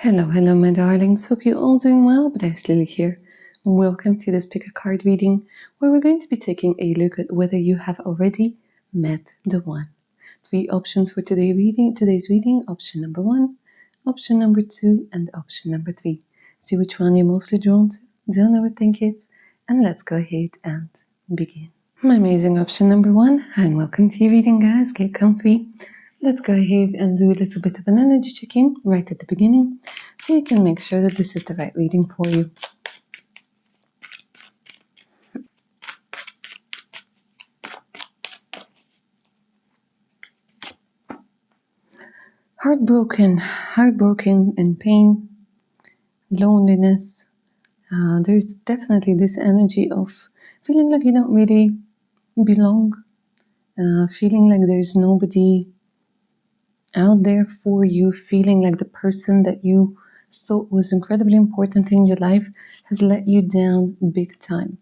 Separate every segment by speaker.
Speaker 1: Hello, my darlings. Hope you're all doing well, but it's Lily here. Welcome to this pick a card reading, where we're going to be taking a look at whether you have already met the one. 3 options for today's reading. Option number 1, option number 2, and option number 3. See which one you're mostly drawn to. Don't overthink it, and let's go ahead and begin. My amazing option number 1, and welcome to your reading, guys. Get comfy. Let's go ahead and do a little bit of an energy check-in right at the beginning, so you can make sure that this is the right reading for you. Heartbroken and pain, loneliness. There's definitely this energy of feeling like you don't really belong, feeling like there's nobody out there for you, feeling like the person that you thought was incredibly important in your life has let you down big time.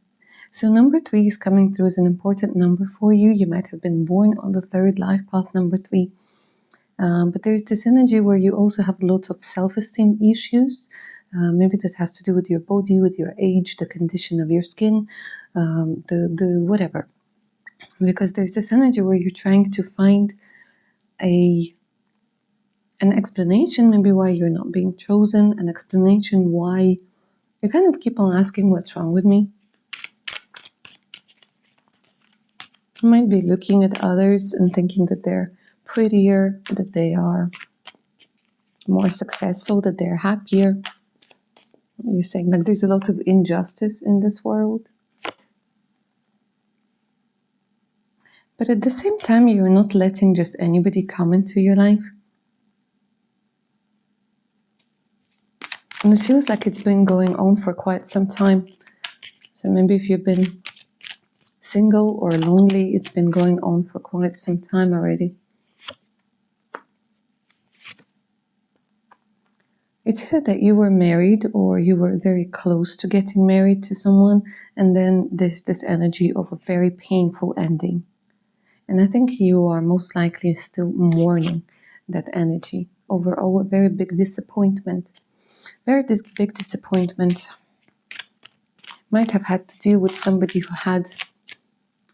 Speaker 1: So number 3 is coming through as an important number for you. You might have been born on the 3rd life path, number 3. But there's this energy where you also have lots of self-esteem issues. Maybe that has to do with your body, with your age, the condition of your skin, the whatever. Because there's this energy where you're trying to find an explanation maybe why you're not being chosen, an explanation why you kind of keep on asking what's wrong with me. You might be looking at others and thinking that they're prettier, that they are more successful, that they're happier. You're saying like there's a lot of injustice in this world. But at the same time, you're not letting just anybody come into your life. And it feels like it's been going on for quite some time. So maybe if you've been single or lonely, it's been going on for quite some time already. It's either that you were married or you were very close to getting married to someone, and then there's this energy of a very painful ending. And I think you are most likely still mourning that energy. Overall, a very big disappointment. Very big disappointment. Might have had to deal with somebody who had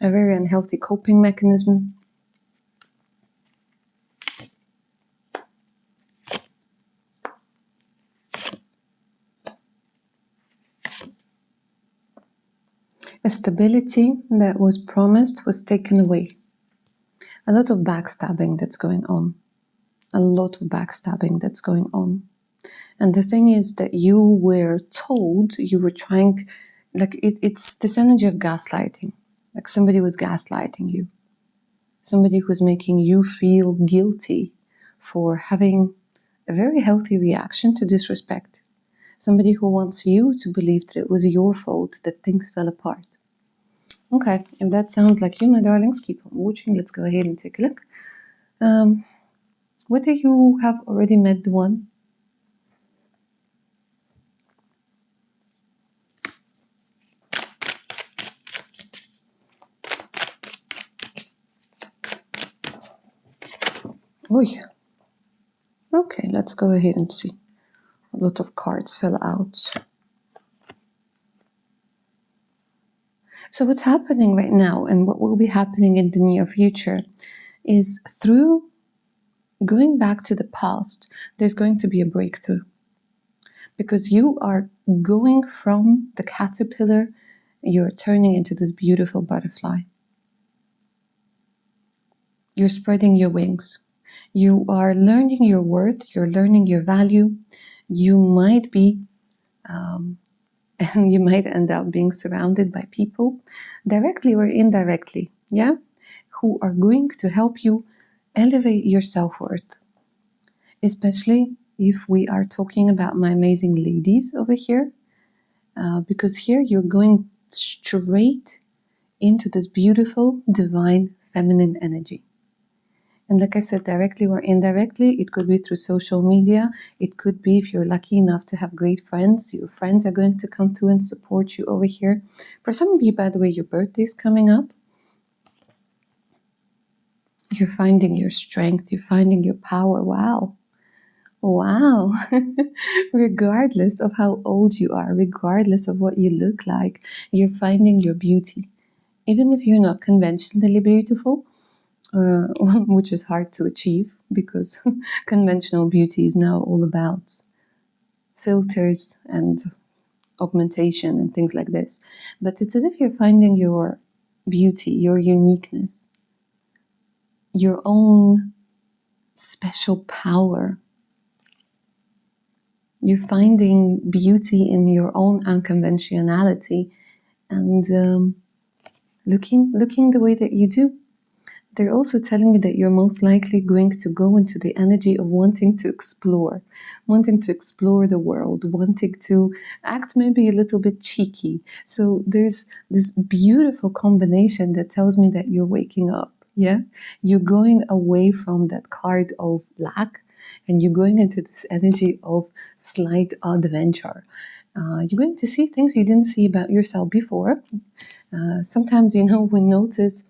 Speaker 1: a very unhealthy coping mechanism. A stability that was promised was taken away. A lot of backstabbing that's going on. A lot of backstabbing that's going on. And the thing is that you were told, you were trying, like it's this energy of gaslighting. Like somebody was gaslighting you. Somebody who was making you feel guilty for having a very healthy reaction to disrespect. Somebody who wants you to believe that it was your fault that things fell apart. Okay, if that sounds like you, my darlings, keep on watching. Let's go ahead and take a look. Whether you have already met the one. Oy. Okay, let's go ahead and see. A lot of cards fell out. So what's happening right now and what will be happening in the near future is through going back to the past, there's going to be a breakthrough. Because you are going from the caterpillar, you're turning into this beautiful butterfly. You're spreading your wings. You are learning your worth, you're learning your value. You might be, and you might end up being surrounded by people, directly or indirectly, who are going to help you elevate your self-worth. Especially if we are talking about my amazing ladies over here, because here you're going straight into this beautiful, divine, feminine energy. And like I said, directly or indirectly, it could be through social media. It could be if you're lucky enough to have great friends. Your friends are going to come through and support you over here. For some of you, by the way, your birthday is coming up. You're finding your strength. You're finding your power. Wow. Wow. Regardless of how old you are, regardless of what you look like, you're finding your beauty. Even if you're not conventionally beautiful, which is hard to achieve because conventional beauty is now all about filters and augmentation and things like this. But it's as if you're finding your beauty, your uniqueness, your own special power. You're finding beauty in your own unconventionality and looking the way that you do. They're also telling me that you're most likely going to go into the energy of wanting to explore the world, wanting to act maybe a little bit cheeky. So there's this beautiful combination that tells me that you're waking up. Yeah, you're going away from that card of lack and you're going into this energy of slight adventure. You're going to see things you didn't see about yourself before. Sometimes, we notice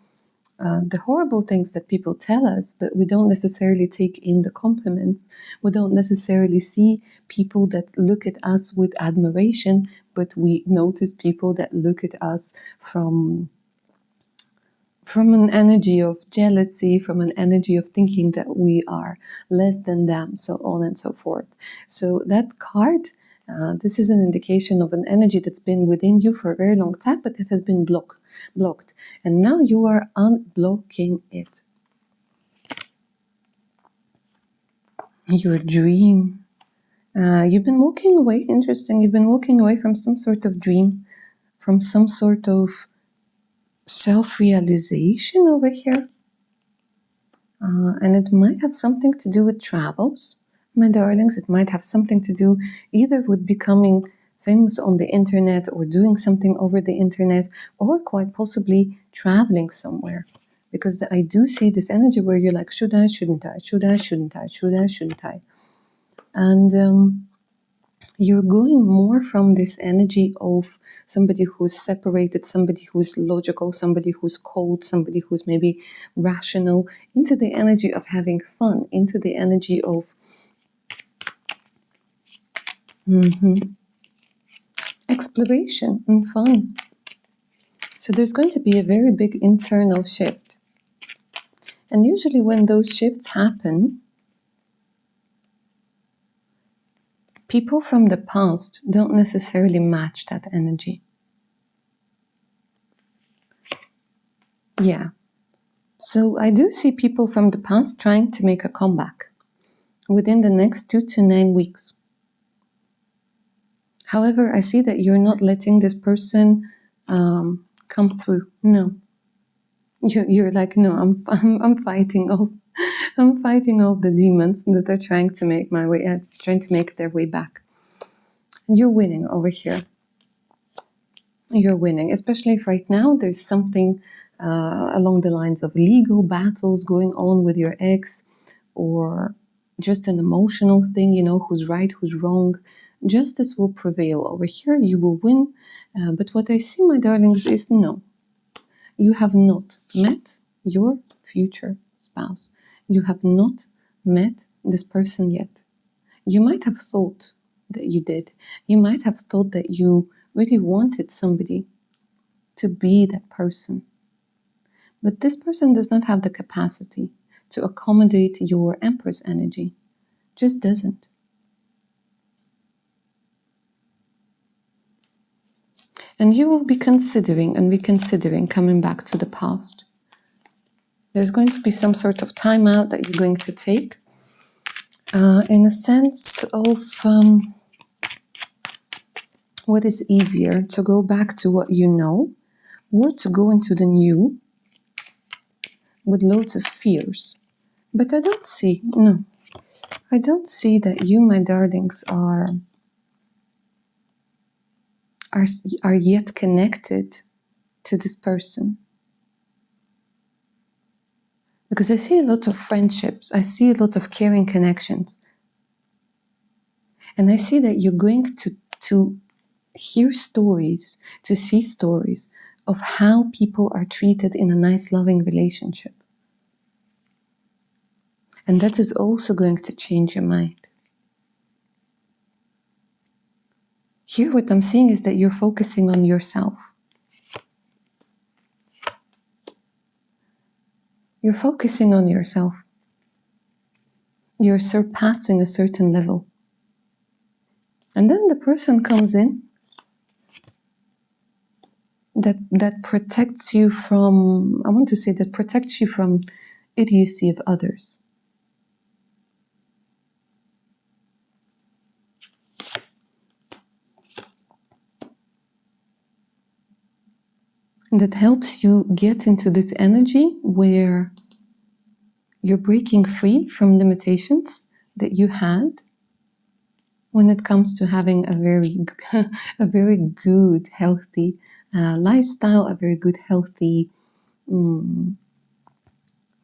Speaker 1: the horrible things that people tell us, but we don't necessarily take in the compliments. We don't necessarily see people that look at us with admiration, but we notice people that look at us from an energy of jealousy, from an energy of thinking that we are less than them, so on and so forth. So that card, this is an indication of an energy that's been within you for a very long time, but it has been blocked. And now you are unblocking it. Your dream. You've been walking away, interesting, you've been walking away from some sort of dream, from some sort of self-realization over here. And it might have something to do with travels, my darlings. It might have something to do either with becoming famous on the internet or doing something over the internet, or quite possibly traveling somewhere. Because I do see this energy where you're like, should I, shouldn't I, should I, shouldn't I, should I, shouldn't I? And you're going more from this energy of somebody who's separated, somebody who's logical, somebody who's cold, somebody who's maybe rational, into the energy of having fun, into the energy of exploration and fun. So there's going to be a very big internal shift. And usually when those shifts happen, people from the past don't necessarily match that energy. Yeah. So I do see people from the past trying to make a comeback within the next 2 to 9 weeks. However, I see that you're not letting this person come through. No. You're like, no, I'm fighting off. I'm fighting off the demons that are trying to make trying to make their way back. You're winning over here. You're winning, especially if right now there's something along the lines of legal battles going on with your ex, or just an emotional thing, who's right, who's wrong. Justice will prevail over here. You will win. But what I see, my darlings, is no. You have not met your future spouse. You have not met this person yet. You might have thought that you did. You might have thought that you really wanted somebody to be that person. But this person does not have the capacity to accommodate your Empress energy. Just doesn't. And you will be considering and reconsidering coming back to the past. There's going to be some sort of time out that you're going to take in a sense of what is easier, to go back to what you know or to go into the new with loads of fears. But I don't see that you, my darlings, are yet connected to this person. Because I see a lot of friendships, I see a lot of caring connections. And I see that you're going to hear stories, to see stories of how people are treated in a nice, loving relationship. And that is also going to change your mind. Here what I'm seeing is that you're focusing on yourself. You're focusing on yourself. You're surpassing a certain level. And then the person comes in that protects you from, I want to say, that protects you from idiocy of others. That helps you get into this energy where you're breaking free from limitations that you had when it comes to having a very good, healthy lifestyle, a very good, healthy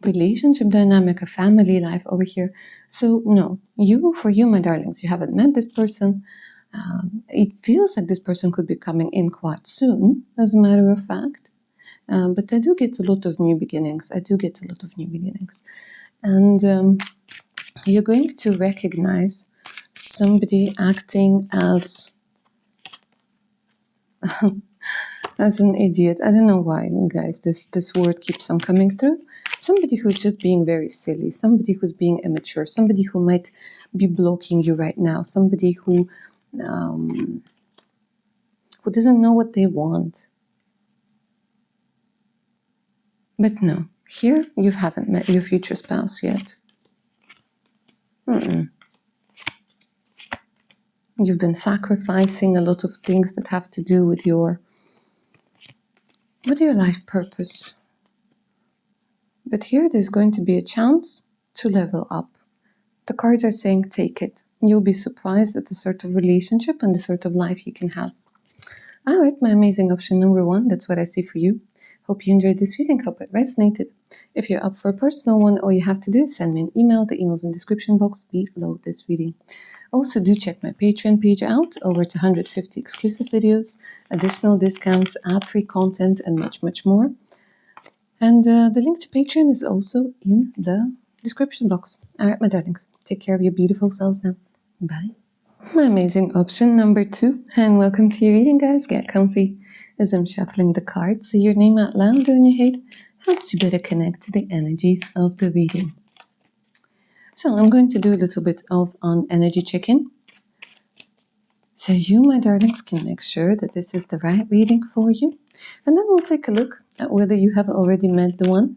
Speaker 1: relationship dynamic, a family life over here. So no, for you, my darlings, you haven't met this person. It feels like this person could be coming in quite soon, as a matter of fact. But I do get a lot of new beginnings. And you're going to recognize somebody acting as an idiot. I don't know why, guys, this word keeps on coming through. Somebody who's just being very silly, somebody who's being immature, somebody who might be blocking you right now, somebody who doesn't know what they want. But no, here you haven't met your future spouse yet. You've been sacrificing a lot of things that have to do with your life purpose. But here there's going to be a chance to level up. The cards are saying take it. You'll be surprised at the sort of relationship and the sort of life you can have. All right, my amazing option number 1, that's what I see for you. Hope you enjoyed this reading, hope it resonated. If you're up for a personal one, all you have to do is send me an email. The email's in the description box below this reading. Also, do check my Patreon page out. Over 250 exclusive videos, additional discounts, ad-free content, and much, much more. And the link to Patreon is also in the description box. All right, my darlings, take care of your beautiful selves now. Bye. My amazing option number 2, and welcome to your reading, guys. Get comfy as I'm shuffling the cards. Say your name out loud or in your head helps you better connect to the energies of the reading. So I'm going to do a little bit of an energy check-in, so you, my darlings, can make sure that this is the right reading for you. And then we'll take a look at whether you have already met the one.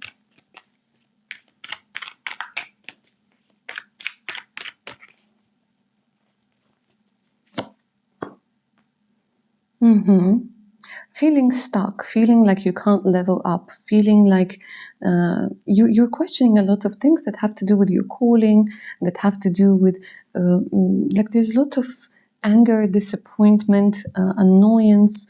Speaker 1: Feeling stuck, feeling like you can't level up, feeling like you're questioning a lot of things that have to do with your calling, that have to do with, like there's a lot of anger, disappointment, annoyance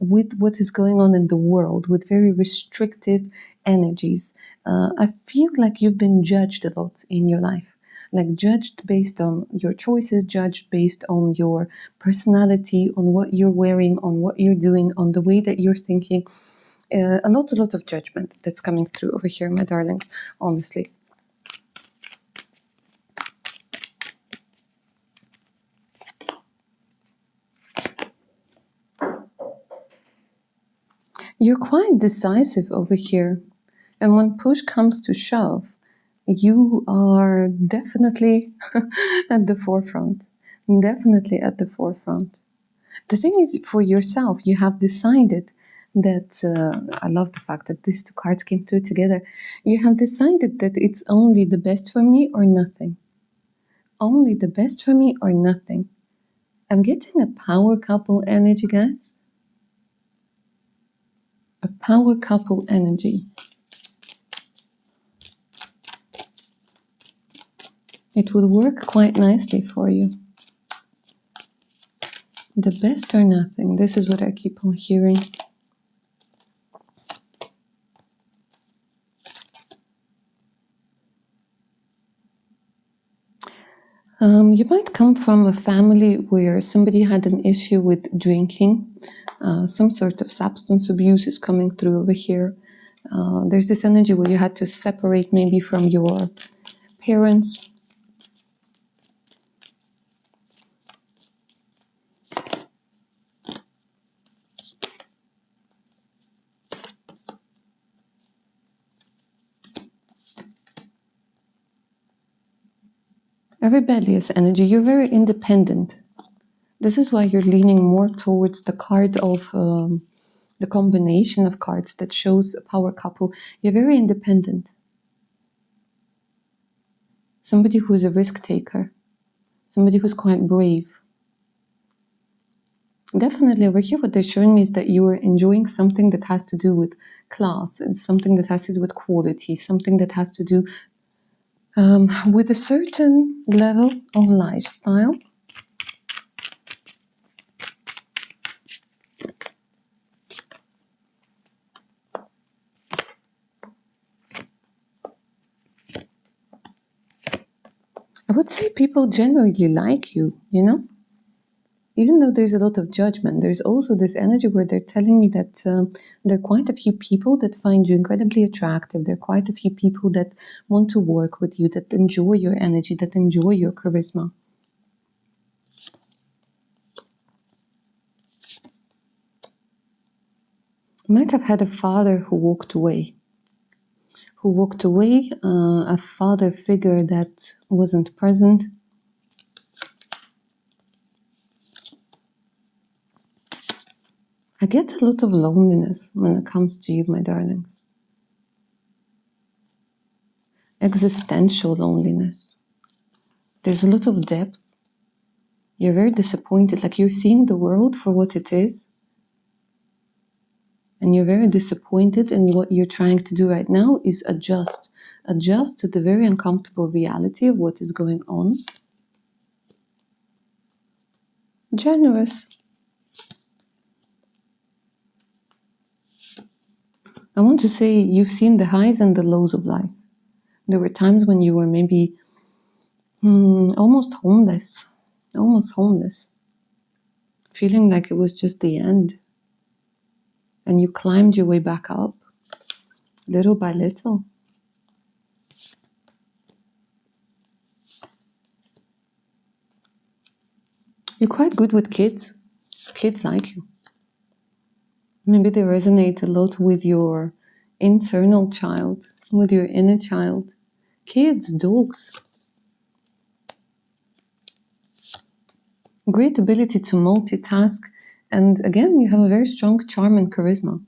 Speaker 1: with what is going on in the world, with very restrictive energies. I feel like you've been judged a lot in your life. Like judged based on your choices, judged based on your personality, on what you're wearing, on what you're doing, on the way that you're thinking. A lot of judgment that's coming through over here, my darlings, honestly. You're quite decisive over here. And when push comes to shove, you are definitely at the forefront. Definitely at the forefront. The thing is, for yourself, you have decided that, I love the fact that these 2 cards came through together. You have decided that it's only the best for me or nothing. Only the best for me or nothing. I'm getting a power couple energy, guys. A power couple energy. It will work quite nicely for you. The best or nothing. This is what I keep on hearing. You might come from a family where somebody had an issue with drinking. Some sort of substance abuse is coming through over here. There's this energy where you had to separate maybe from your parents. A rebellious energy. You're very independent. This is why you're leaning more towards the card of the combination of cards that shows a power couple. You're very independent. Somebody who is a risk taker. Somebody who's quite brave. Definitely over here what they're showing me is that you are enjoying something that has to do with class, and something that has to do with quality, something that has to do with a certain level of lifestyle. I would say people generally like you, you know? Even though there's a lot of judgment, there's also this energy where they're telling me that there are quite a few people that find you incredibly attractive. There are quite a few people that want to work with you, that enjoy your energy, that enjoy your charisma. You might have had a father who walked away. A father figure that wasn't present. I get a lot of loneliness when it comes to you, my darlings. Existential loneliness. There's a lot of depth. You're very disappointed, like you're seeing the world for what it is. And you're very disappointed, and what you're trying to do right now is adjust. Adjust to the very uncomfortable reality of what is going on. Generous. I want to say you've seen the highs and the lows of life. There were times when you were maybe almost homeless, feeling like it was just the end. And you climbed your way back up, little by little. You're quite good with kids. Kids like you. Maybe they resonate a lot with your internal child, with your inner child. Kids, dogs. Great ability to multitask. And again, you have a very strong charm and charisma.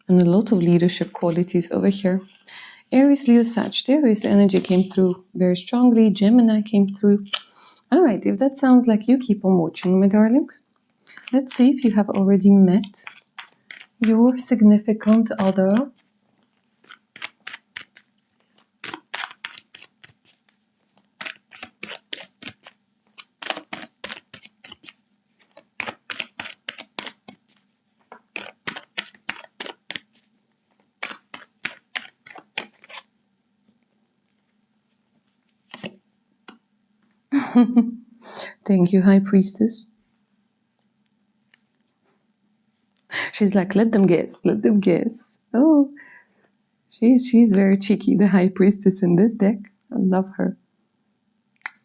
Speaker 1: And a lot of leadership qualities over here. Aries, Leo, Sagittarius energy came through very strongly. Gemini came through. All right, if that sounds like you, keep on watching, my darlings. Let's see if you have already met your significant other. Thank you, High Priestess. She's like, let them guess, let them guess. Oh, she's very cheeky, the High Priestess in this deck. I love her.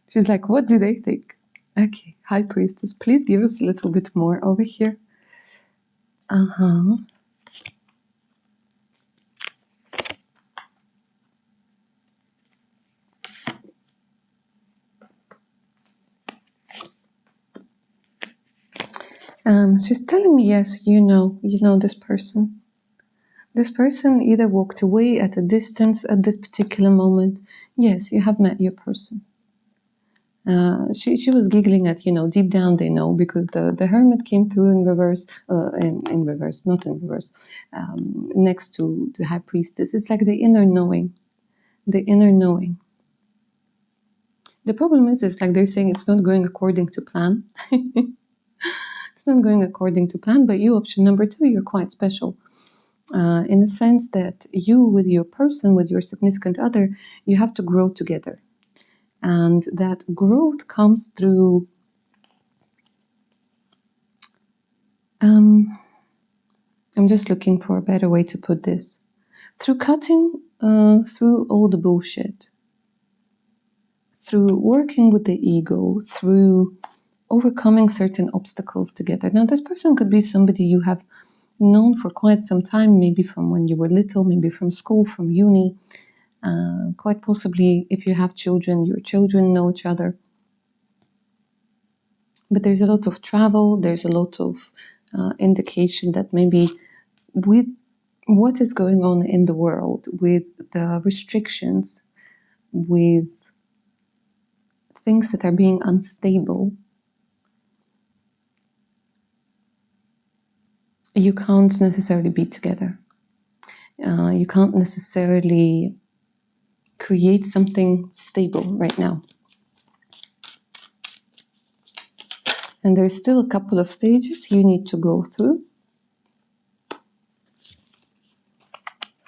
Speaker 1: She's like, what do they think? Okay, High Priestess, please give us a little bit more over here. She's telling me, yes, you know this person. This person either walked away at a distance at this particular moment. Yes, you have met your person. She was giggling at, deep down they know, because the Hermit came through in reverse, in reverse, not in reverse, next to High Priestess. It's like the inner knowing. The inner knowing. The problem is like they're saying it's not going according to plan. It's not going according to plan, but you, option number 2, you're quite special. In the sense that you, with your person, with your significant other, you have to grow together. And that growth comes through I'm just looking for a better way to put this. Through cutting through all the bullshit. Through working with the ego, through overcoming certain obstacles together. Now, this person could be somebody you have known for quite some time, maybe from when you were little, maybe from school, from uni. Quite possibly, if you have children, your children know each other. But there's a lot of travel, there's a lot of indication that maybe with what is going on in the world, with the restrictions, with things that are being unstable, you can't necessarily be together. You can't necessarily create something stable right now. And there's still a couple of stages you need to go through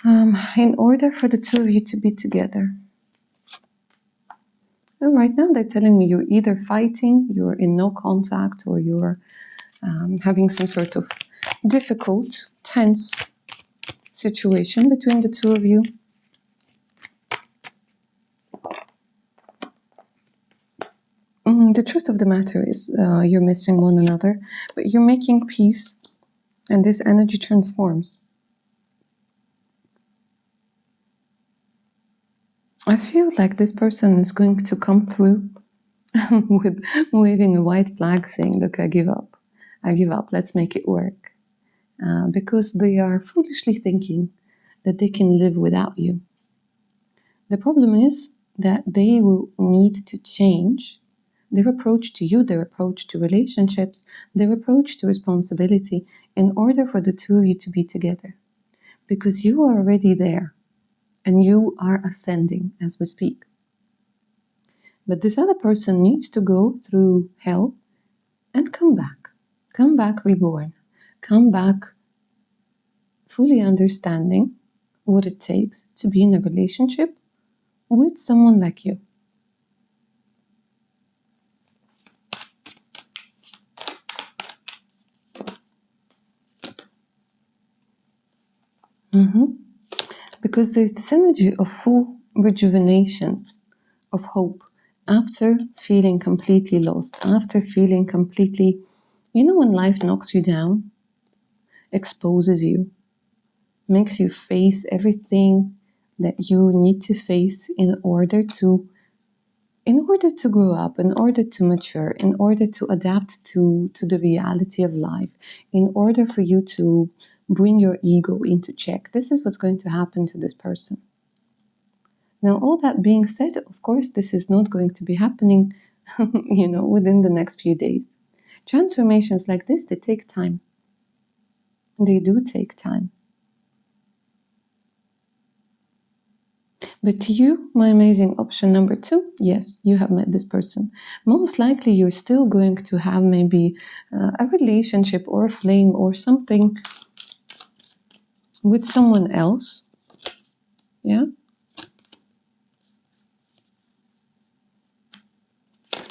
Speaker 1: in order for the two of you to be together. And right now they're telling me you're either fighting, you're in no contact, or you're having some sort of difficult, tense situation between the two of you. The truth of the matter is you're missing one another, but you're making peace, and this energy transforms. I feel like this person is going to come through with waving a white flag saying, look, I give up, let's make it work. Because they are foolishly thinking that they can live without you. The problem is that they will need to change their approach to you, their approach to relationships, their approach to responsibility in order for the two of you to be together. Because you are already there and you are ascending as we speak. But this other person needs to go through hell and come back reborn, come back fully understanding what it takes to be in a relationship with someone like you. Because there's this energy of full rejuvenation, of hope, after feeling completely lost, after feeling completely, when life knocks you down, exposes you, makes you face everything that you need to face in order to grow up, in order to mature, in order to adapt to the reality of life, in order for you to bring your ego into check. This is what's going to happen to this person. Now, all that being said, of course, this is not going to be happening, within the next few days. Transformations like this, they take time. They do take time. But to you, my amazing option number 2, yes, you have met this person. Most likely you're still going to have maybe a relationship or a flame or something with someone else. Yeah?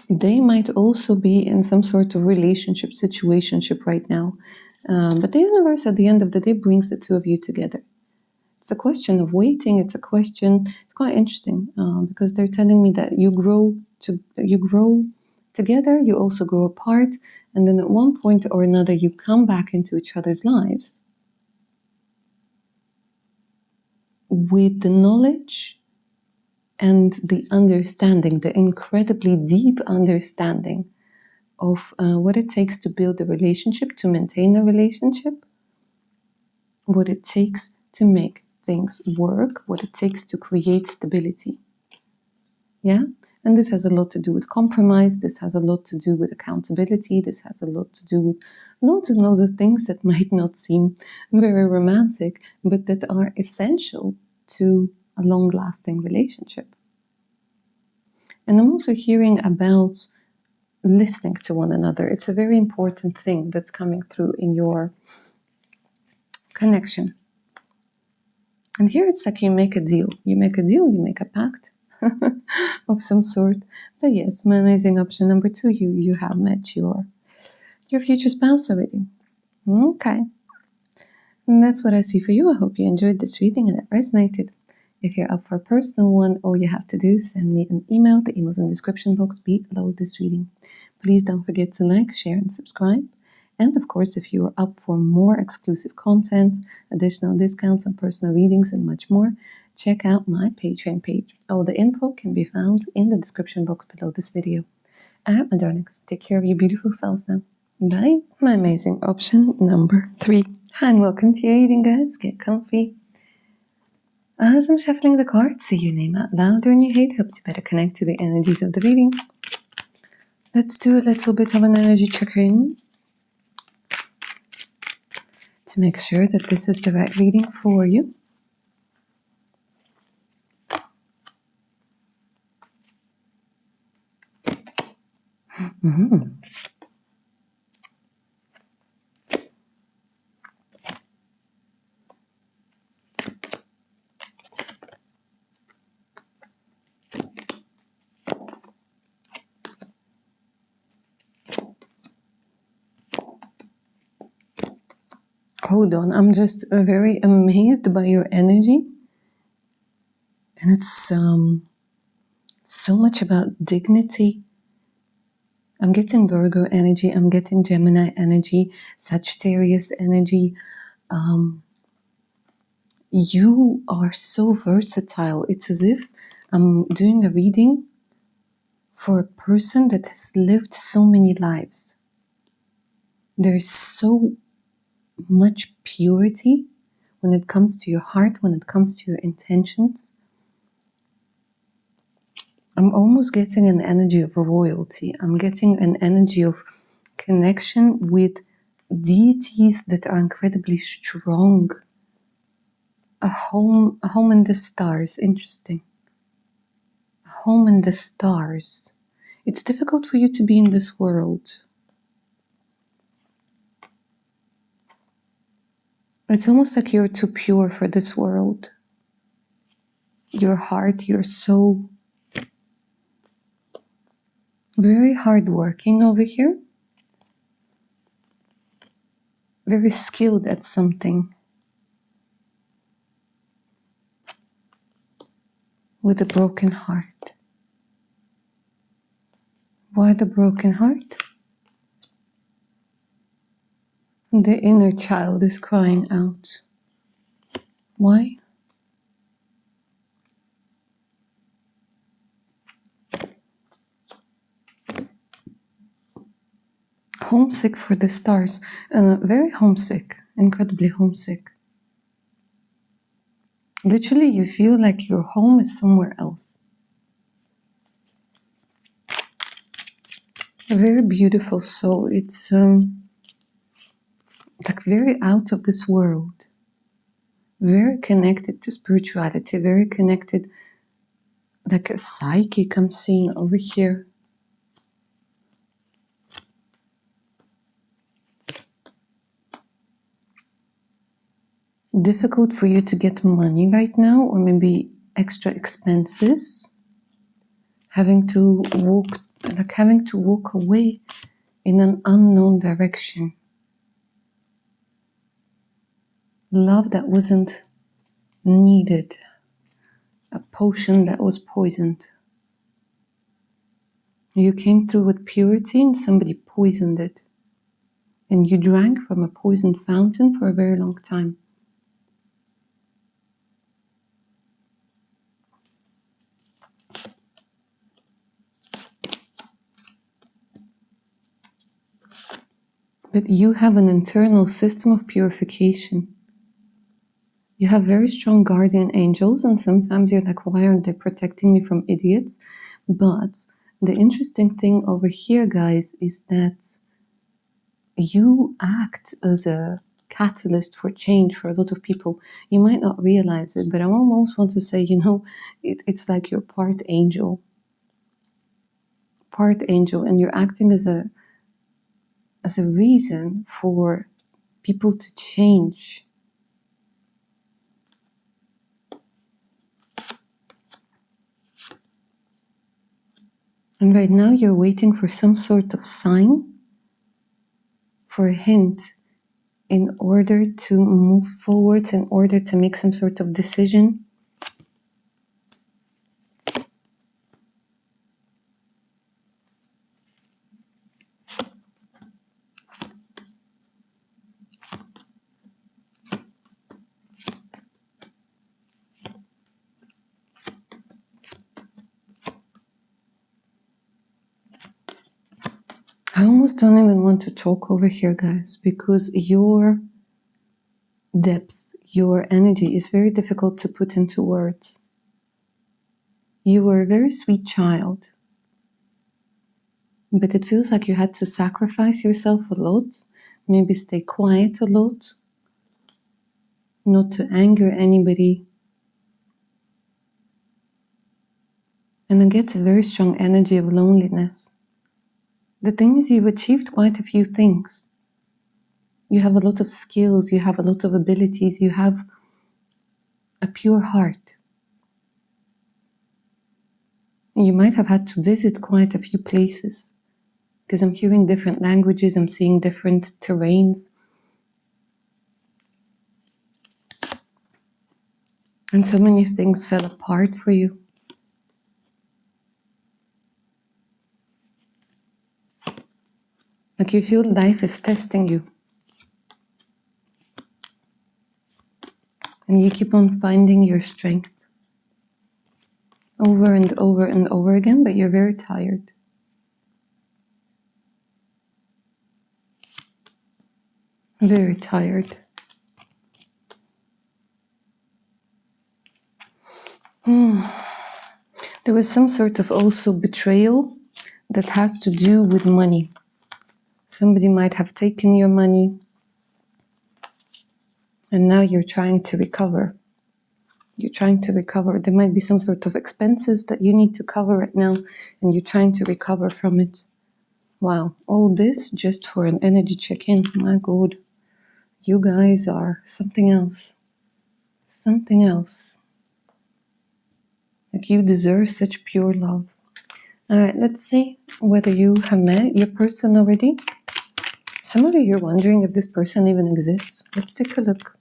Speaker 1: They might also be in some sort of relationship, situationship right now. But the universe at the end of the day brings the two of you together. It's a question of waiting. It's quite interesting because they're telling me that you grow together, you also grow apart, and then at one point or another you come back into each other's lives with the knowledge and the understanding, the incredibly deep understanding of what it takes to build a relationship, to maintain a relationship, what it takes to make things work, what it takes to create stability. Yeah? And this has a lot to do with compromise, this has a lot to do with accountability, this has a lot to do with lots and lots of things that might not seem very romantic, but that are essential to a long-lasting relationship. And I'm also hearing about listening to one another. It's a very important thing that's coming through in your connection. And here it's like you make a deal. You make a pact of some sort. But yes, my amazing option number 2, you have met your future spouse already. Okay. And that's what I see for you. I hope you enjoyed this reading and it resonated. If you're up for a personal one, all you have to do is send me an email. The email's in the description box below this reading. Please don't forget to like, share, and subscribe. And of course, if you are up for more exclusive content, additional discounts and personal readings and much more, check out my Patreon page. All the info can be found in the description box below this video. Alright, my darlings, take care of your beautiful selves now. Bye. My amazing option number 3. Hi and welcome to your reading, guys. Get comfy. As I'm shuffling the cards, say your name out loud or in your head. Helps you better connect to the energies of the reading. Let's do a little bit of an energy check-in to make sure that this is the right reading for you. Hold on, I'm just very amazed by your energy. And it's so much about dignity. I'm getting Virgo energy, I'm getting Gemini energy, Sagittarius energy. You are so versatile. It's as if I'm doing a reading for a person that has lived so many lives. There is so much purity when it comes to your heart, when it comes to your intentions. I'm almost getting an energy of royalty. I'm getting an energy of connection with deities that are incredibly strong. A home in the stars. Interesting. A home in the stars. It's difficult for you to be in this world. It's almost like you're too pure for this world. Your heart, your soul. Very hardworking over here. Very skilled at something. With a broken heart. Why the broken heart? The inner child is crying out. Why? Homesick for the stars. Very homesick. Incredibly homesick. Literally, you feel like your home is somewhere else. A very beautiful soul. It's like very out of this world. Very connected to spirituality. Very connected, like a psychic I'm seeing over here. Difficult for you to get money right now, or maybe extra expenses. Having to walk away in an unknown direction. Love that wasn't needed. A potion that was poisoned. You came through with purity and somebody poisoned it. And you drank from a poisoned fountain for a very long time. But you have an internal system of purification. You have very strong guardian angels, and sometimes you're like, why aren't they protecting me from idiots? But the interesting thing over here, guys, is that you act as a catalyst for change for a lot of people. You might not realize it, but I almost want to say, it's like you're part angel. Part angel, and you're acting as a reason for people to change. And right now you're waiting for some sort of sign, for a hint, in order to move forwards, in order to make some sort of decision. I almost don't even want to talk over here, guys, because your depth, your energy is very difficult to put into words. You were a very sweet child, but it feels like you had to sacrifice yourself a lot, maybe stay quiet a lot, not to anger anybody. And I get a very strong energy of loneliness. The thing is, you've achieved quite a few things. You have a lot of skills, you have a lot of abilities, you have a pure heart. And you might have had to visit quite a few places, because I'm hearing different languages, I'm seeing different terrains. And so many things fell apart for you. Like you feel life is testing you. And you keep on finding your strength over and over and over again, but you're very tired. Very tired. There was some sort of also betrayal that has to do with money. Somebody might have taken your money, and now you're trying to recover. You're trying to recover. There might be some sort of expenses that you need to cover right now, and you're trying to recover from it. Wow, all this just for an energy check-in. My God, you guys are something else. Something else. Like you deserve such pure love. All right, let's see whether you have met your person already. Some of you are wondering if this person even exists. Let's take a look.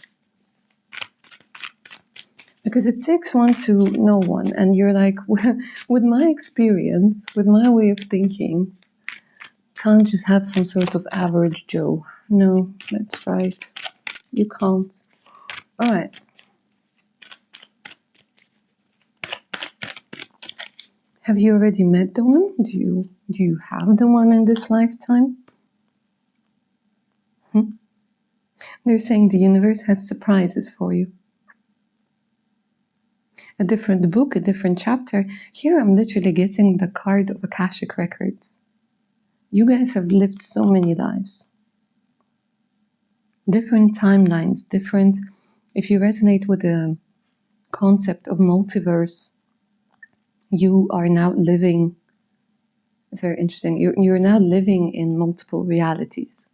Speaker 1: Because it takes one to know one, and you're like, well, with my experience, with my way of thinking, can't just have some sort of average Joe. No, let's try it. You can't. All right. Have you already met the one? Do you have the one in this lifetime? They're saying the universe has surprises for you. A different book, a different chapter. Here I'm literally getting the card of Akashic Records. You guys have lived so many lives. Different timelines, different... If you resonate with the concept of multiverse, you are now living... It's very interesting. You're now living in multiple realities.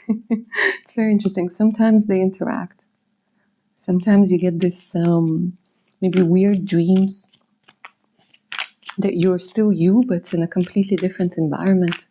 Speaker 1: It's very interesting. Sometimes they interact. Sometimes you get this maybe weird dreams that you're still you, but it's in a completely different environment.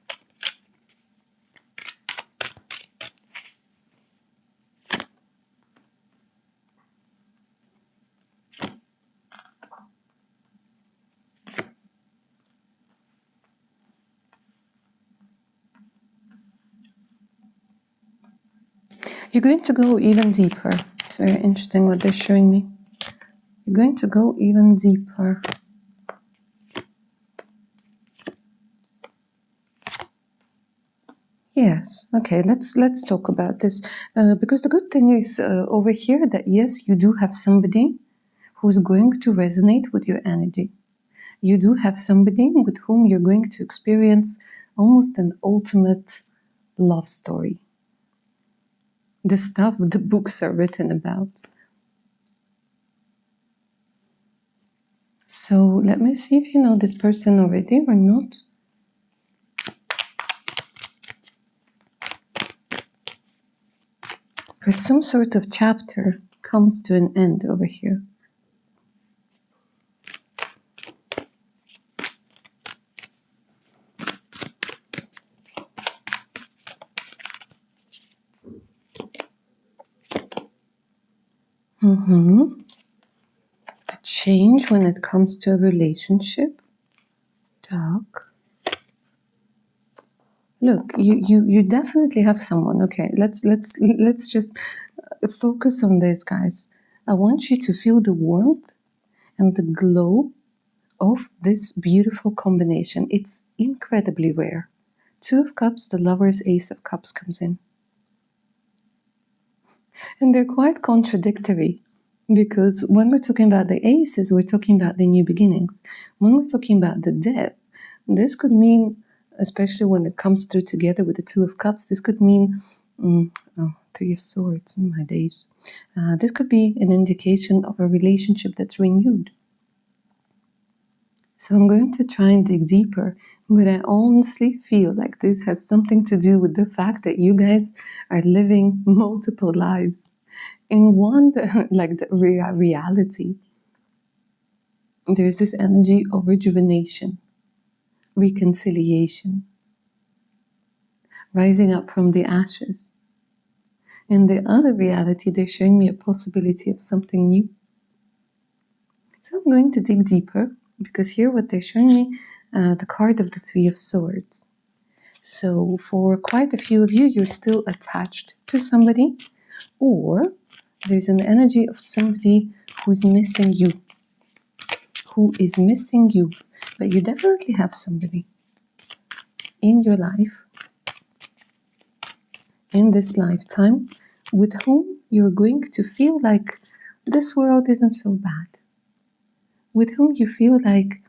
Speaker 1: You're going to go even deeper. It's very interesting what they're showing me. You're going to go even deeper. Yes, okay, let's talk about this. Because the good thing is over here that yes, you do have somebody who's going to resonate with your energy. You do have somebody with whom you're going to experience almost an ultimate love story. The stuff the books are written about. So let me see if you know this person already or not. Because some sort of chapter comes to an end over here. A change when it comes to a relationship. Dark. Look, you definitely have someone. Okay, let's just focus on this, guys. I want you to feel the warmth and the glow of this beautiful combination. It's incredibly rare Two of Cups, the Lovers, Ace of Cups comes in. And they're quite contradictory, because when we're talking about the aces, we're talking about the new beginnings. When we're talking about the death, this could mean, especially when it comes through together with the Two of Cups, this could mean, Three of Swords, my days. This could be an indication of a relationship that's renewed. So I'm going to try and dig deeper, but I honestly feel like this has something to do with the fact that you guys are living multiple lives in one, like the reality. There's this energy of rejuvenation, reconciliation, rising up from the ashes. In the other reality, they're showing me a possibility of something new. So I'm going to dig deeper, because here what they're showing me, the card of the Three of Swords. So for quite a few of you, you're still attached to somebody, or there's an energy of somebody who's missing you, but you definitely have somebody in your life, in this lifetime, with whom you're going to feel like this world isn't so bad, with whom you feel like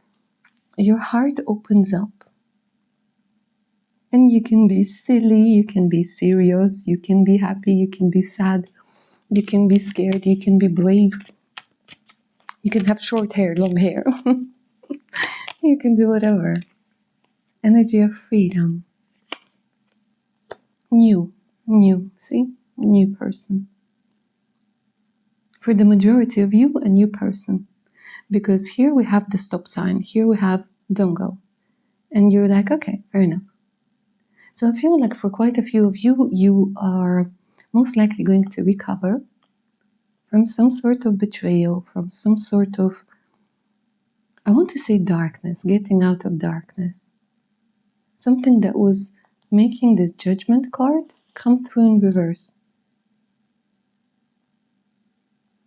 Speaker 1: your heart opens up. And you can be silly, you can be serious, you can be happy, you can be sad, you can be scared, you can be brave. You can have short hair, long hair. You can do whatever. Energy of freedom. New, see? New person. For the majority of you, a new person. Because here we have the stop sign. Here we have don't go. And you're like, okay, fair enough. So I feel like for quite a few of you, you are most likely going to recover from some sort of betrayal, from some sort of, I want to say darkness, getting out of darkness. Something that was making this Judgment card come through in reverse.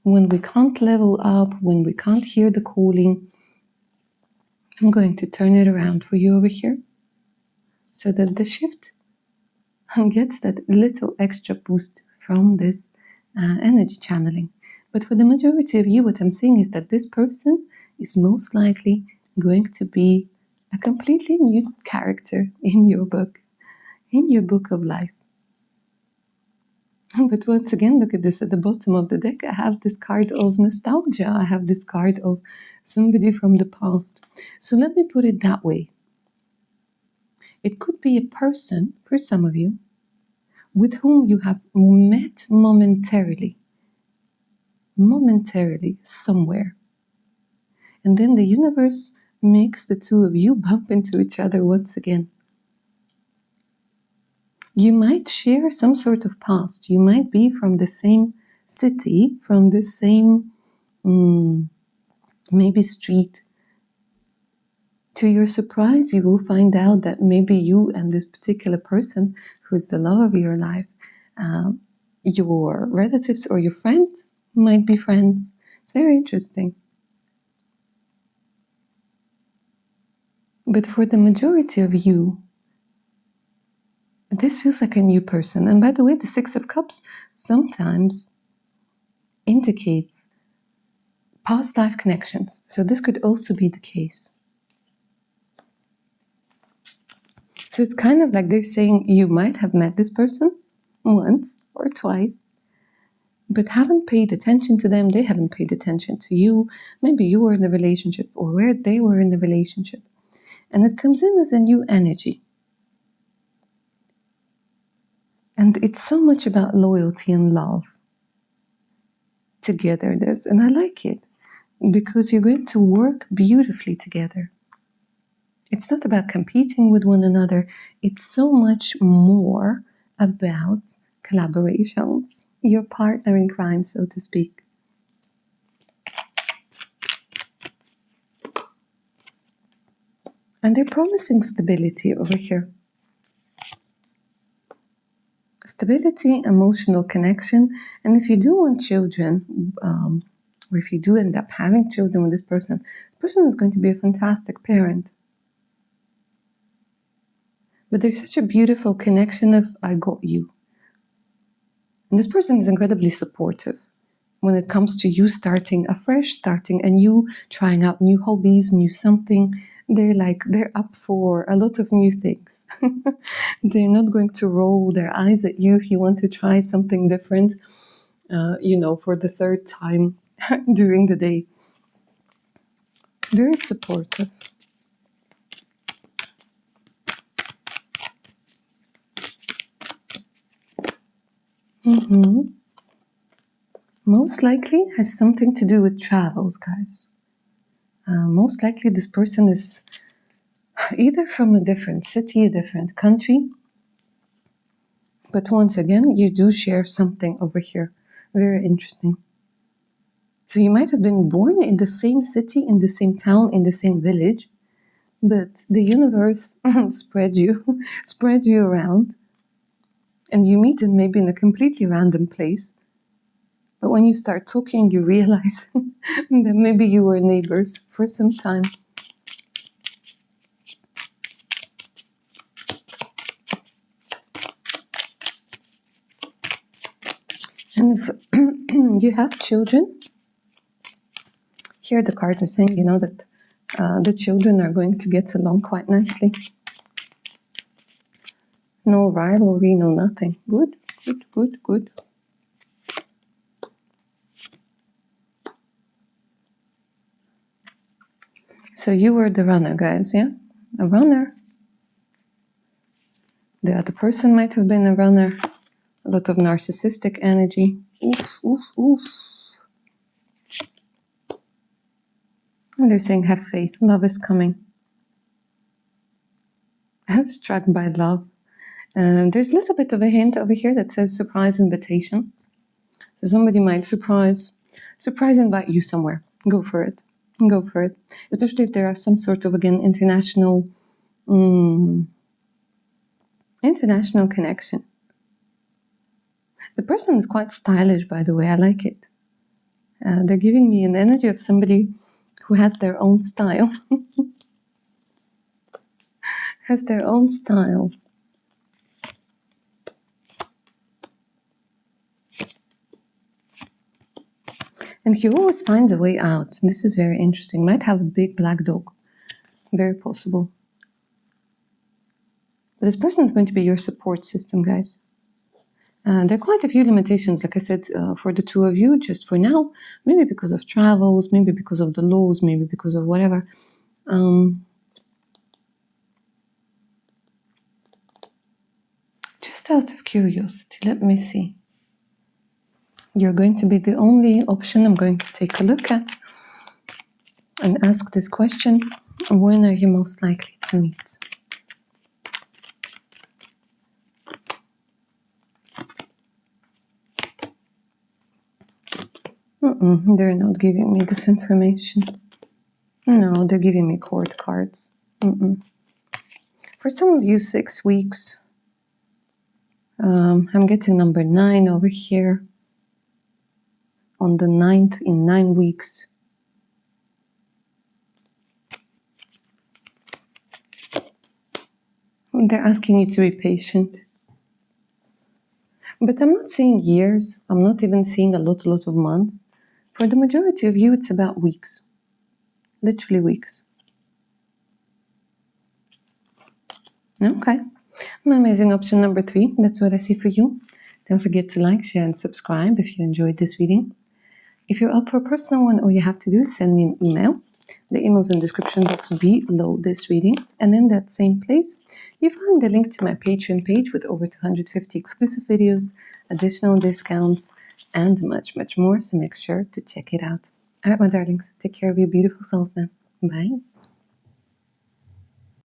Speaker 1: When we can't level up, when we can't hear the calling, I'm going to turn it around for you over here, so that the shift gets that little extra boost from this energy channeling. But for the majority of you, what I'm seeing is that this person is most likely going to be a completely new character in your book of life. But once again, look at this at the bottom of the deck. I have this card of nostalgia. I have this card of somebody from the past. So let me put it that way. It could be a person, for some of you, with whom you have met momentarily somewhere. And then the universe makes the two of you bump into each other once again. You might share some sort of past. You might be from the same city, from the same, maybe street. To your surprise, you will find out that maybe you and this particular person, who is the love of your life, your relatives or your friends might be friends. It's very interesting. But for the majority of you, this feels like a new person. And by the way, the Six of Cups sometimes indicates past life connections. So this could also be the case. So it's kind of like they're saying you might have met this person once or twice, but haven't paid attention to them. They haven't paid attention to you. Maybe you were in a relationship or where they were in the relationship. And it comes in as a new energy. And it's so much about loyalty and love, togetherness. And I like it because you're going to work beautifully together. It's not about competing with one another. It's so much more about collaborations, your partner in crime, so to speak. And they're promising stability over here. Stability, emotional connection. And if you do want children, or if you do end up having children with this person is going to be a fantastic parent. But there's such a beautiful connection of I got you. And this person is incredibly supportive when it comes to you starting afresh, starting anew, trying out new hobbies, new something. They're up for a lot of new things. They're not going to roll their eyes at you if you want to try something different, for the third time during the day. Very supportive. Most likely has something to do with travels, guys. Most likely this person is either from a different city, a different country. But once again, you do share something over here. Very interesting. So you might have been born in the same city, in the same town, in the same village, but the universe spread you around, and you meet in maybe in a completely random place. But when you start talking, you realize that maybe you were neighbors for some time. And if you have children, here the cards are saying, that the children are going to get along quite nicely. No rivalry, no nothing. Good, good, good, good. So you were the runner, guys, yeah? A runner. The other person might have been a runner. A lot of narcissistic energy. Oof, oof, oof. And they're saying, have faith. Love is coming. Struck by love. There's a little bit of a hint over here that says surprise invitation. So somebody might surprise invite you somewhere. Go for it. Go for it. Especially if there are some sort of, again, international connection. The person is quite stylish, by the way. I like it. They're giving me an energy of somebody who has their own style. Has their own style. And he always finds a way out. This is very interesting. Might have a big black dog. Very possible. But this person is going to be your support system, guys. There are quite a few limitations, like I said, for the two of you, just for now. Maybe because of travels, maybe because of the laws, maybe because of whatever. Just out of curiosity, let me see. You're going to be the only option I'm going to take a look at and ask this question. When are you most likely to meet? They're not giving me this information. No, they're giving me court cards. For some of you, 6 weeks. I'm getting number 9 over here. On the 9th, in 9 weeks. They're asking you to be patient. But I'm not seeing years. I'm not even seeing a lot of months. For the majority of you, it's about weeks. Literally weeks. Okay. My amazing option number 3. That's what I see for you. Don't forget to like, share, and subscribe if you enjoyed this reading. If you're up for a personal one, all you have to do is send me an email. The email is in the description box below this reading. And in that same place, you find the link to my Patreon page with over 250 exclusive videos, additional discounts, and much, much more. So make sure to check it out. All right, my darlings, take care of your beautiful souls then. Bye.